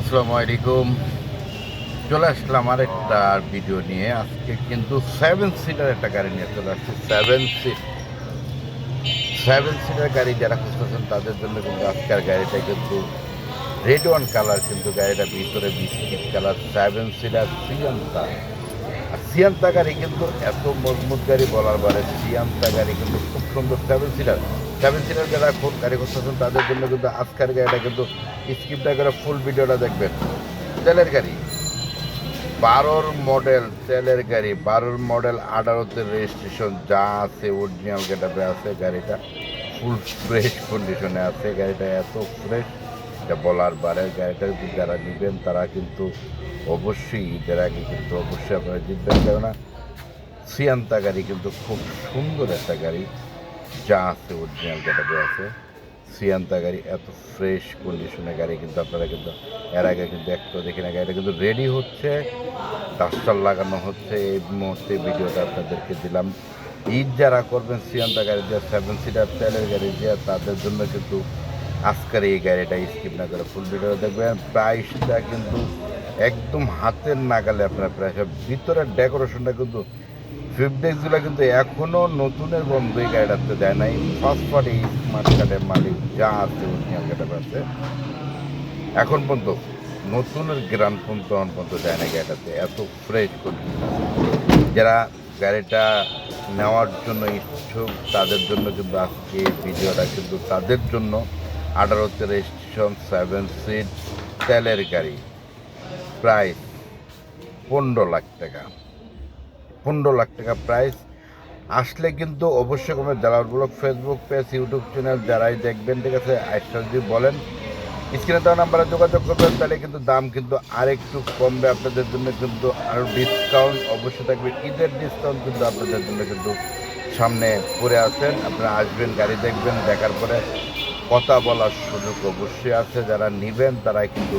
আসসালামু আলাইকুম। চলে আসলাম আরেকটা ভিডিও নিয়ে। আজকে কিন্তু 7 সিটার একটা গাড়ি নিয়ে চলে আসছে। 7 সিটার গাড়ি যারা খুঁজতেছেন তাদের জন্য কিন্তু আজকের গাড়িটা কিন্তু রেড ওয়ান কালার, কিন্তু গাড়িটা ভিতরে বিস্কিট কালার। 7 seater Sienta. আর সিয়ান্তা গাড়ি কিন্তু এত মজবুত গাড়ি বলার বাইরে। সিয়ান্তা গাড়ি কিন্তু খুব সুন্দর। 7 সিটার যারা খুব গাড়ি খুঁজতেছেন তাদের জন্য কিন্তু আজকের গাড়িটা কিন্তু স্কিপটা করে ফুল ভিডিওটা দেখবেন। তেলের গাড়ি, 12 মডেল তেলের গাড়ি, 12 মডেল, 18তে রেজিস্ট্রেশন, যা আছে অরিজিনাল গেটাপে আছে। গাড়িটা ফুল ফ্রেশ কন্ডিশনে আছে। গাড়িটা এত ফ্রেশ এটা বলার বারে। গাড়িটা যারা নেবেন তারা কিন্তু অবশ্যই ঈদের আগে কিন্তু অবশ্যই আপনারা জিতবেন, কেননা সিয়ান্তা গাড়ি কিন্তু খুব সুন্দর একটা গাড়ি, যা আছে অরিজিনাল গেটাপে আছে। সিয়ান্তা গাড়ি এত ফ্রেশ কন্ডিশনে গাড়ি কিন্তু আপনারা কিন্তু এর আগে কিন্তু একটা দেখি না। গাড়িটা কিন্তু রেডি হচ্ছে, ডাস্টার লাগানো হচ্ছে। এই মুহূর্তে ভিডিওটা আপনাদেরকে দিলাম। ঈদ যারা করবেন সিয়ান্তা গাড়ি দিয়ে, 7 সিটার তেলের গাড়ি দিয়ে, তাদের জন্য কিন্তু আজকের এই গাড়িটা স্কিপ না করে ফুল ভিডিও দেখবেন। প্রাইসটা কিন্তু একদম হাতের নাগালে আপনার প্রাইস। ভিতরের ডেকোরেশনটা কিন্তু ফিফডেক্সগুলো কিন্তু এখনও নতুনের বন্ধু এই গাড়িটাতে দেয় নাই। ফার্স্ট পার্টি স্মার্ট কার্ডের মালিক যা আছে অরিজিনাল গাড়িটা আছে এখন পর্যন্ত নতুনের গ্রান্ড পর্যন্ত এখন পর্যন্ত দেয় না গাড়িটাতে। এত ফ্রেশ কন্ডিশন আছে। যারা গাড়িটা নেওয়ার জন্য ইচ্ছুক তাদের জন্য কিন্তু আজকে এই ভিডিওটা কিন্তু তাদের জন্য। 18তে রেজিস্ট্রেশন, 7 সিট তেলের গাড়ি, প্রাইস 15 লাখ টাকা। 15 লাখ টাকা প্রাইস। আসলে কিন্তু অবশ্যই কমে। দালাল blog Facebook page, YouTube channel যারাই দেখবেন, ঠিক আছে, আইসা যদি বলেন স্ক্রিনে দেওয়া নাম্বারে যোগাযোগ করবেন, তাহলে কিন্তু দাম কিন্তু আরেকটু কমবে আপনাদের জন্য। কিন্তু আরও ডিসকাউন্ট অবশ্যই থাকবে। ঈদের ডিসকাউন্ট কিন্তু আপনাদের জন্য কিন্তু সামনে পড়ে আছেন। আপনারা আসবেন, গাড়ি দেখবেন, দেখার পরে কথা বলার সুযোগ অবশ্যই আছে। যারা নেবেন তারাই কিন্তু